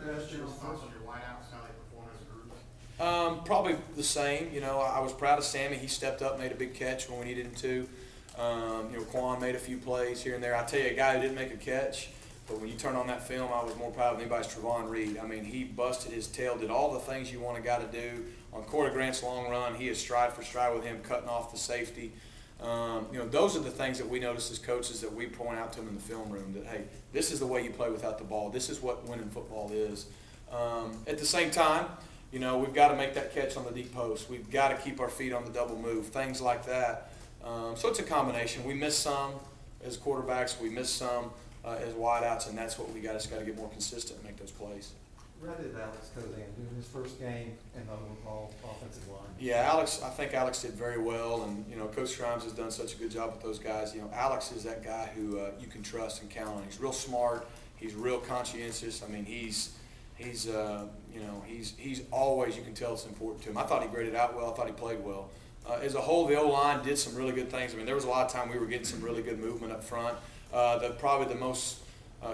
Your response on your wideouts, how they perform as a group? Probably the same. I was proud of Sammy. He stepped up, made a big catch when we needed him to. Quan made a few plays here and there. I tell you, a guy who didn't make a catch, but when you turn on that film, I was more proud of anybody's Trevon Reed. I mean, he busted his tail, did all the things you want a guy to do. On Corey Grant's long run, he is stride for stride with him, cutting off the safety. Those are the things that we notice as coaches that we point out to them in the film room that, hey, this is the way you play without the ball. This is what winning football is. At the same time, we've got to make that catch on the deep post. We've got to keep our feet on the double move, things like that. So it's a combination. We miss some as quarterbacks. We miss some as wideouts, and that's what we just got to get more consistent and make those plays. Where did Alex Kozan do his first game in the overall offensive line? Yeah, I think Alex did very well, and Coach Grimes has done such a good job with those guys. Alex is that guy who you can trust and count on. He's real smart. He's real conscientious. I mean, he's always, you can tell it's important to him. I thought he graded out well. I thought he played well. As a whole, the O-line did some really good things. I mean, there was a lot of time we were getting some really good movement up front. Probably the most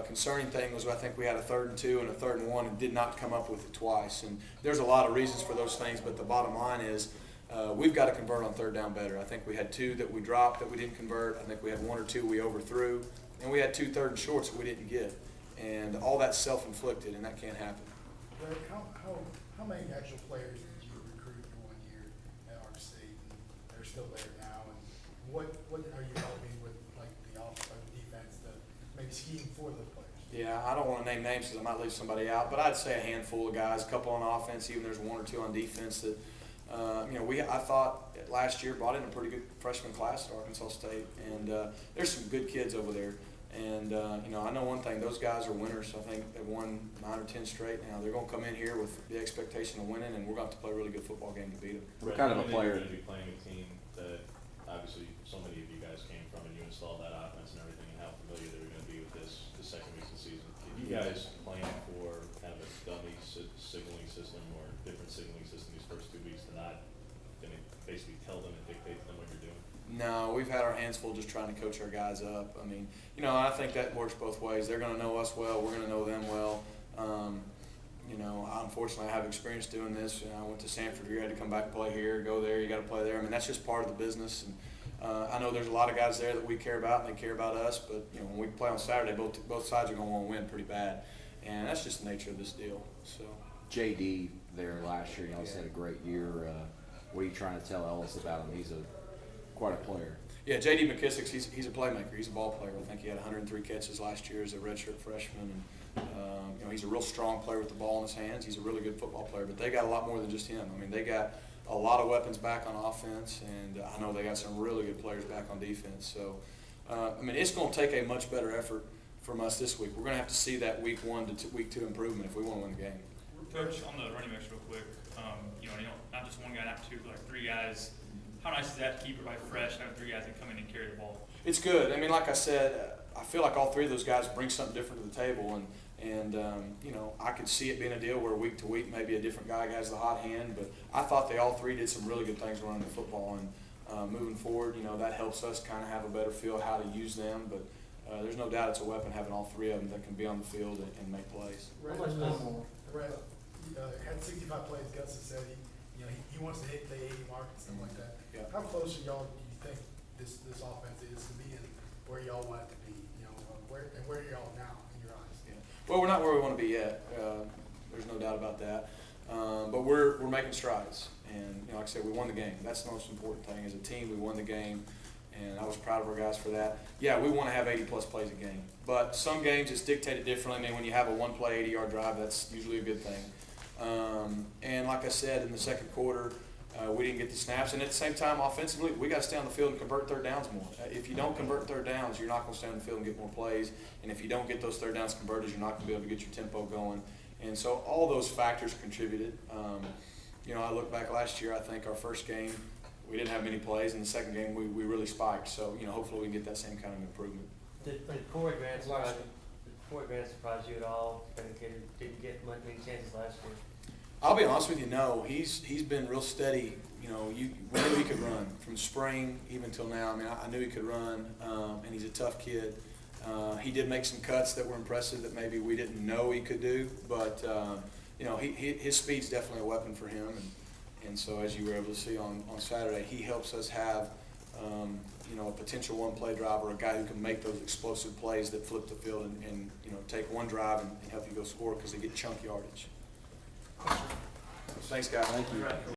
concerning thing was I think we had a 3rd and 2 and a 3rd and 1 and did not come up with it twice. And there's a lot of reasons for those things, but the bottom line is we've got to convert on 3rd down better. I think we had 2 that we dropped that we didn't convert. I think we had 1 or 2 we overthrew, and we had 2 3rd and shorts that we didn't get. And all that's self-inflicted, and that can't happen. Rhett, how many actual players did you recruit in 1 year at Ark State, and they're still there now? And what are you helping with, like the defense, to maybe scheme for those players? Yeah, I don't want to name names because I might leave somebody out, but I'd say a handful of guys, a couple on offense, even there's 1 or 2 on defense that, I thought last year brought in a pretty good freshman class at Arkansas State, and there's some good kids over there. And, I know one thing, those guys are winners. I think they've won 9 or 10 straight now. They're going to come in here with the expectation of winning, and we're going to have to play a really good football game to beat them. What kind of a player? You're going to be playing a team that obviously so many of you guys came from, and you installed that offense and everything, and how familiar they're going to be with this the second week of the season. Did you guys plan for kind of a dummy signaling system or different signaling system these first 2 weeks to not basically tell them and dictate to them what you're doing? No, we've had our hands full just trying to coach our guys up. I mean, I think that works both ways. They're going to know us well. We're going to know them well. Unfortunately, I have experience doing this. I went to Sanford. You had to come back and play here, go there. You got to play there. I mean, that's just part of the business. And I know there's a lot of guys there that we care about, and they care about us. But when we play on Saturday, both sides are going to want to win pretty bad, and that's just the nature of this deal. So, JD there last year, he also had a great year. What are you trying to tell Ellis about him? He's quite a player. Yeah, J.D. McKissick, he's a playmaker. He's a ball player. I think he had 103 catches last year as a redshirt freshman. And, he's a real strong player with the ball in his hands. He's a really good football player. But they got a lot more than just him. I mean, they got a lot of weapons back on offense, and I know they got some really good players back on defense. So, it's going to take a much better effort from us this week. We're going to have to see that week 1 to week 2 improvement if we want to win the game. Coach, on the running backs real quick, not just one guy, not 2, but like 3 guys. How nice is that to keep everybody fresh and have 3 guys that come in and carry the ball? It's good. I mean, like I said, I feel like all 3 of those guys bring something different to the table, and I could see it being a deal where week to week maybe a different guy has the hot hand, but I thought they all 3 did some really good things running the football, and moving forward, that helps us kind of have a better feel how to use them, but there's no doubt it's a weapon having all 3 of them that can be on the field and make plays. Rhett, had 65 plays. Gus has said he wants to hit the 80 mark and stuff like that. Yeah. How close are y'all? Do you think this offense is to being where y'all want it to be? Where are y'all now in your eyes? Yeah. Well, we're not where we want to be yet. There's no doubt about that. But we're making strides, and like I said, we won the game. That's the most important thing. As a team, we won the game, and I was proud of our guys for that. Yeah, we want to have 80-plus plays a game, but some games it's dictated differently. I mean, when you have a one-play 80-yard drive, that's usually a good thing. And like I said, in the second quarter, we didn't get the snaps. And at the same time, offensively, we got to stay on the field and convert 3rd downs more. If you don't convert 3rd downs, you're not going to stay on the field and get more plays. And if you don't get those 3rd downs converted, you're not going to be able to get your tempo going. And so all those factors contributed. I look back last year, I think our first game, we didn't have many plays. In the second game, we really spiked. So, hopefully we can get that same kind of improvement. Did Corey Grant surprise you at all? Didn't get many chances last year. I'll be honest with you, no. He's been real steady. We knew he could run from spring even till now. I mean, I knew he could run, and he's a tough kid. He did make some cuts that were impressive that maybe we didn't know he could do, but you know, his speed's definitely a weapon for him, and so as you were able to see on Saturday, he helps us have you know, a potential one-play driver, a guy who can make those explosive plays that flip the field and you know, take one drive and help you go score because they get chunk yardage. Thanks, guys. Thank you.